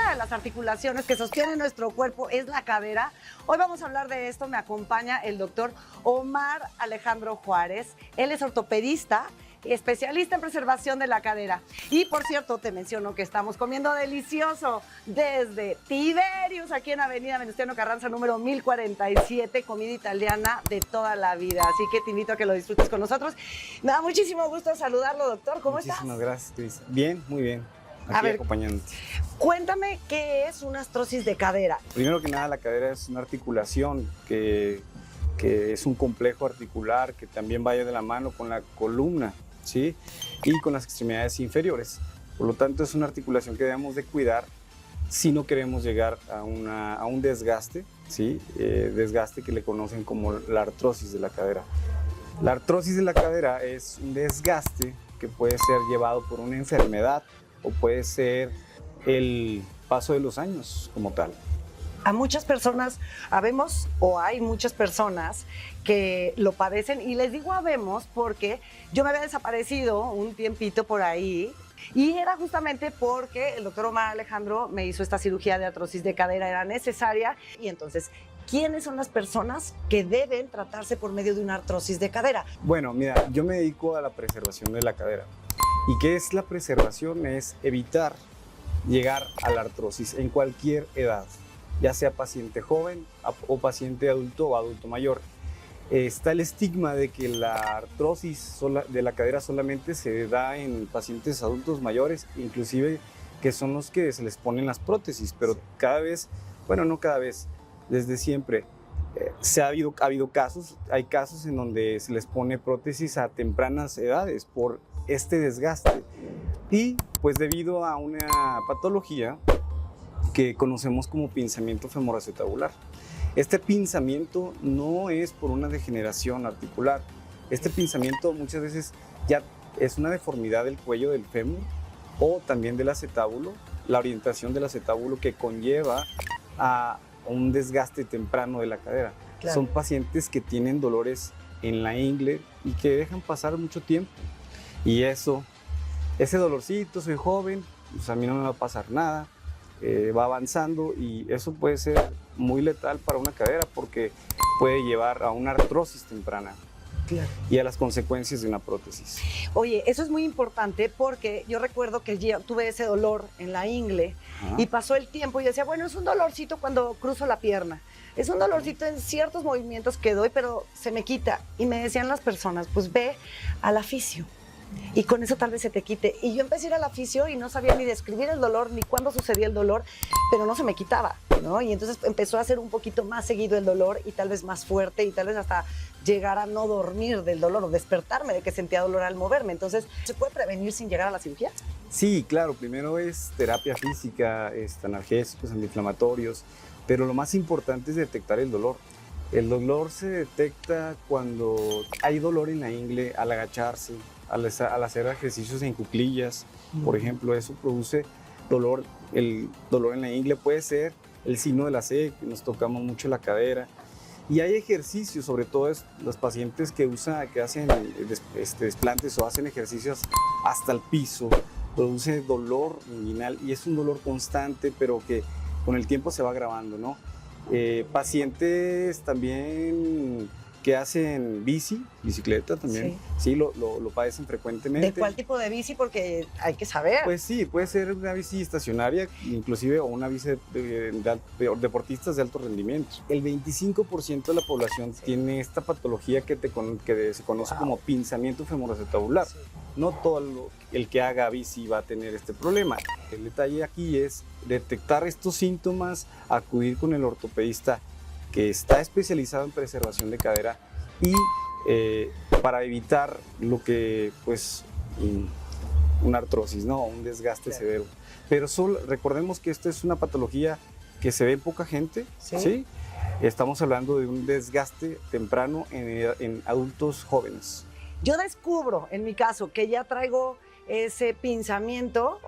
una de las articulaciones que sostiene nuestro cuerpo es la cadera. Hoy vamos a hablar de esto. Me acompaña el doctor Omar Alejandro Juárez. Él es ortopedista, especialista en preservación de la cadera. Y por cierto, te menciono que estamos comiendo delicioso desde Tiberius, aquí en Avenida Venustiano Carranza, número 1047, comida italiana de toda la vida. Así que te invito a que lo disfrutes con nosotros. Me da muchísimo gusto saludarlo, doctor. ¿Cómo estás? Muchísimas gracias, Cris. Bien, muy bien. Aquí acompañándote. Cuéntame, ¿qué es una artrosis de cadera? Primero que nada, la cadera es una articulación que es un complejo articular que también vaya de la mano con la columna, ¿sí? Y con las extremidades inferiores. Por lo tanto, es una articulación que debemos de cuidar si no queremos llegar a un desgaste, ¿sí? Desgaste que le conocen como la artrosis de la cadera. La artrosis de la cadera es un desgaste que puede ser llevado por una enfermedad o puede ser el paso de los años como tal. A muchas personas, hay muchas personas que lo padecen, y les digo habemos porque yo me había desaparecido un tiempito por ahí y era justamente porque el doctor Omar Alejandro me hizo esta cirugía de artrosis de cadera, era necesaria. Y entonces, ¿quiénes son las personas que deben tratarse por medio de una artrosis de cadera? Bueno, mira, yo me dedico a la preservación de la cadera. ¿Y qué es la preservación? Es evitar llegar a la artrosis en cualquier edad, ya sea paciente joven o paciente adulto o adulto mayor. Está el estigma de que la artrosis de la cadera solamente se da en pacientes adultos mayores, inclusive que son los que se les ponen las prótesis, pero cada vez, bueno, no cada vez, desde siempre, ha habido casos, hay casos en donde se les pone prótesis a tempranas edades por este desgaste y pues debido a una patología que conocemos como pinzamiento femoroacetabular. Este pinzamiento no es por una degeneración articular. Este pinzamiento muchas veces ya es una deformidad del cuello del fémur o también del acetábulo, la orientación del acetábulo que conlleva a un desgaste temprano de la cadera. Claro. Son pacientes que tienen dolores en la ingle y que dejan pasar mucho tiempo. Y ese dolorcito, soy joven, pues a mí no me va a pasar nada. Va avanzando y eso puede ser muy letal para una cadera porque puede llevar a una artrosis temprana. Claro. Y a las consecuencias de una prótesis. Oye, eso es muy importante porque yo recuerdo que yo tuve ese dolor en la ingle. Ajá. Y pasó el tiempo y decía, bueno, es un dolorcito cuando cruzo la pierna, es un dolorcito en ciertos movimientos que doy, pero se me quita. Y me decían las personas, pues ve al fisio y con eso tal vez se te quite. Y yo empecé a ir al fisio y no sabía ni describir el dolor, ni cuándo sucedía el dolor, pero no se me quitaba, ¿no? Y entonces empezó a ser un poquito más seguido el dolor y tal vez más fuerte y tal vez hasta llegar a no dormir del dolor o despertarme de que sentía dolor al moverme. Entonces, ¿se puede prevenir sin llegar a la cirugía? Sí, claro. Primero es terapia física, analgésicos, antiinflamatorios, pero lo más importante es detectar el dolor. El dolor se detecta cuando hay dolor en la ingle al agacharse, al hacer ejercicios en cuclillas, por ejemplo, eso produce dolor. El dolor en la ingle puede ser el signo de la C, que nos tocamos mucho la cadera. Y hay ejercicios, sobre todo los pacientes que hacen desplantes o hacen ejercicios hasta el piso, produce dolor inguinal y es un dolor constante, pero que con el tiempo se va agravando, ¿no? Pacientes también que hacen bicicleta también, sí lo padecen frecuentemente. ¿De cuál tipo de bici? Porque hay que saber. Pues sí, puede ser una bici estacionaria, inclusive, o una bici de deportistas de alto rendimiento. El 25% de la población tiene esta patología que se conoce como pinzamiento femoroacetabular. Sí. No todo el que haga bici va a tener este problema. El detalle aquí es detectar estos síntomas, acudir con el ortopedista que está especializado en preservación de cadera y para evitar lo que, pues, una artrosis, ¿no? Un desgaste severo. Pero recordemos que esto es una patología que se ve en poca gente, ¿sí? Estamos hablando de un desgaste temprano en adultos jóvenes. Yo descubro, en mi caso, que ya traigo ese pinzamiento.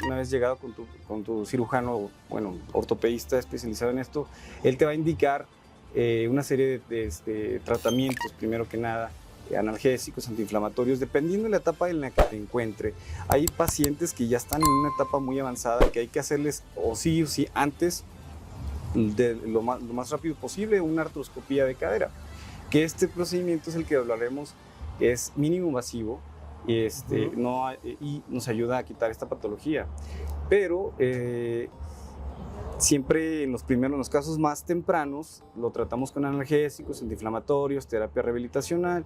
Una vez llegado con tu cirujano, bueno, ortopedista especializado en esto, él te va a indicar una serie de tratamientos, primero que nada, analgésicos, antiinflamatorios, dependiendo de la etapa en la que te encuentre. Hay pacientes que ya están en una etapa muy avanzada que hay que hacerles o sí antes de lo más rápido posible una artroscopía de cadera, que este procedimiento es el que hablaremos, es mínimo invasivo y nos ayuda a quitar esta patología. Pero siempre en los casos más tempranos lo tratamos con analgésicos, antiinflamatorios, terapia rehabilitacional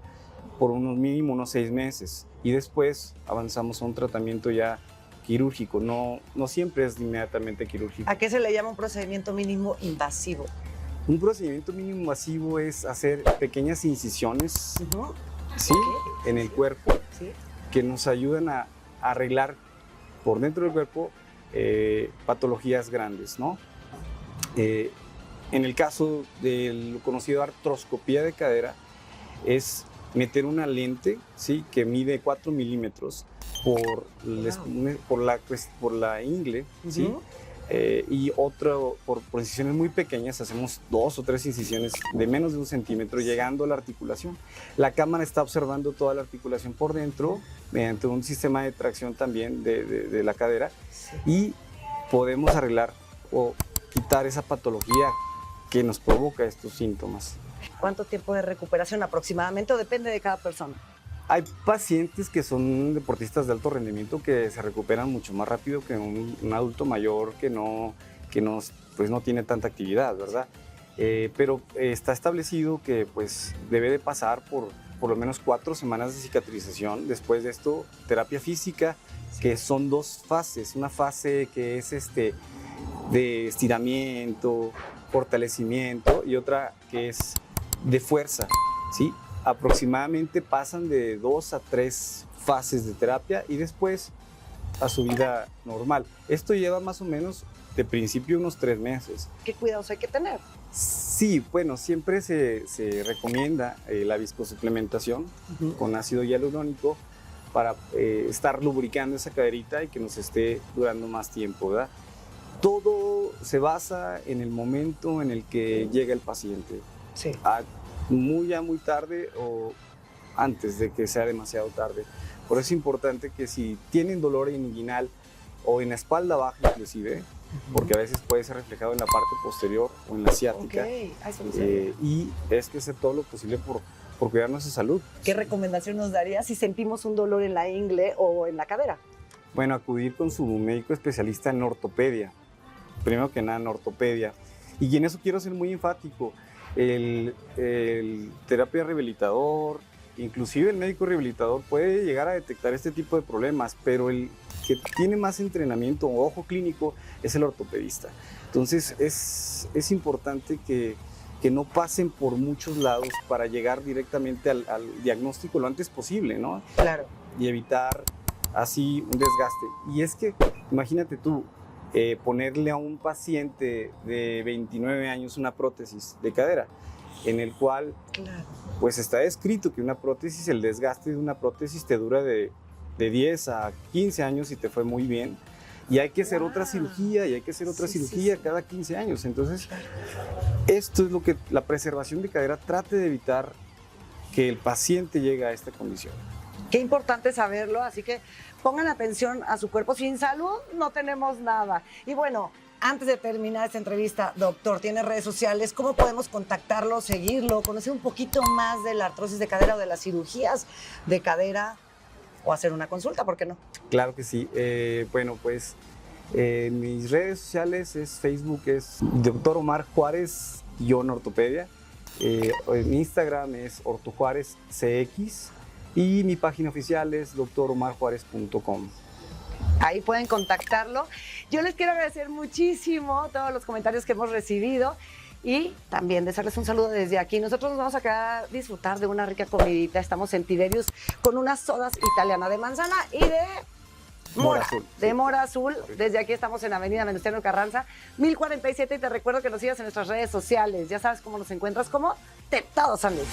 por unos 6 meses y después avanzamos a un tratamiento ya quirúrgico. No siempre es inmediatamente quirúrgico. ¿A qué se le llama un procedimiento mínimo invasivo? Un procedimiento mínimo invasivo es hacer pequeñas incisiones ¿sí? En el cuerpo que nos ayudan a arreglar por dentro del cuerpo patologías grandes, ¿no? En el caso de lo conocido artroscopía de cadera, es meter una lente, ¿sí? Que mide 4 milímetros por la ingle, ¿sí? Y por incisiones muy pequeñas, hacemos 2 o 3 incisiones de menos de 1 centímetro llegando a la articulación. La cámara está observando toda la articulación por dentro mediante un sistema de tracción también de la cadera y podemos arreglar o quitar esa patología que nos provoca estos síntomas. ¿Cuánto tiempo de recuperación aproximadamente o depende de cada persona? Hay pacientes que son deportistas de alto rendimiento que se recuperan mucho más rápido que un adulto mayor que no tiene tanta actividad, ¿verdad? Pero está establecido que pues, debe de pasar por lo menos 4 semanas de cicatrización. Después de esto, terapia física, que son 2 fases. Una fase que es de estiramiento, fortalecimiento y otra que es de fuerza, ¿sí? Aproximadamente pasan de 2 a 3 fases de terapia y después a su vida normal. Esto lleva más o menos de principio unos 3 meses. ¿Qué cuidados hay que tener? Sí, bueno, siempre se recomienda la viscosuplementación con ácido hialurónico para estar lubricando esa caderita y que nos esté durando más tiempo, ¿verdad? Todo se basa en el momento en el que llega el paciente. Sí. Muy tarde o antes de que sea demasiado tarde. Por eso es importante que si tienen dolor inguinal o en la espalda baja inclusive, porque a veces puede ser reflejado en la parte posterior o en la ciática, y es que hacer todo lo posible por cuidar nuestra salud. ¿Qué recomendación nos daría si sentimos un dolor en la ingle o en la cadera? Bueno, acudir con su médico especialista en ortopedia. Primero que nada en ortopedia. Y en eso quiero ser muy enfático. El terapia rehabilitador, inclusive el médico rehabilitador puede llegar a detectar este tipo de problemas, pero el que tiene más entrenamiento o ojo clínico es el ortopedista. Entonces es importante que no pasen por muchos lados para llegar directamente al diagnóstico lo antes posible, ¿no? Claro. Y evitar así un desgaste. Y es que, imagínate tú, ponerle a un paciente de 29 años una prótesis de cadera, en el cual pues está escrito que una prótesis, el desgaste de una prótesis te dura de 10 a 15 años y te fue muy bien, y hay que hacer otra cirugía y hay que hacer otra cirugía cada 15 años. Entonces, esto es lo que la preservación de cadera trate de evitar, que el paciente llegue a esta condición. Qué importante saberlo, así que pongan atención a su cuerpo. Sin salud no tenemos nada. Y bueno, antes de terminar esta entrevista, doctor, ¿tiene redes sociales? ¿Cómo podemos contactarlo, seguirlo, conocer un poquito más de la artrosis de cadera o de las cirugías de cadera o hacer una consulta? ¿Por qué no? Claro que sí. Bueno, pues mis redes sociales es Facebook, es Dr. Omar Juárez _ortopedia. En Instagram es ortojuárezcx. Y mi página oficial es dromarjuarez.com. Ahí pueden contactarlo. Yo les quiero agradecer muchísimo todos los comentarios que hemos recibido y también desearles un saludo desde aquí. Nosotros nos vamos a quedar a disfrutar de una rica comidita. Estamos en Tiberius con unas sodas italianas de manzana y de mora azul. De mora azul. Desde aquí estamos en Avenida Venustiano Carranza, 1047. Y te recuerdo que nos sigas en nuestras redes sociales. Ya sabes cómo nos encuentras, como Teptados San Luis.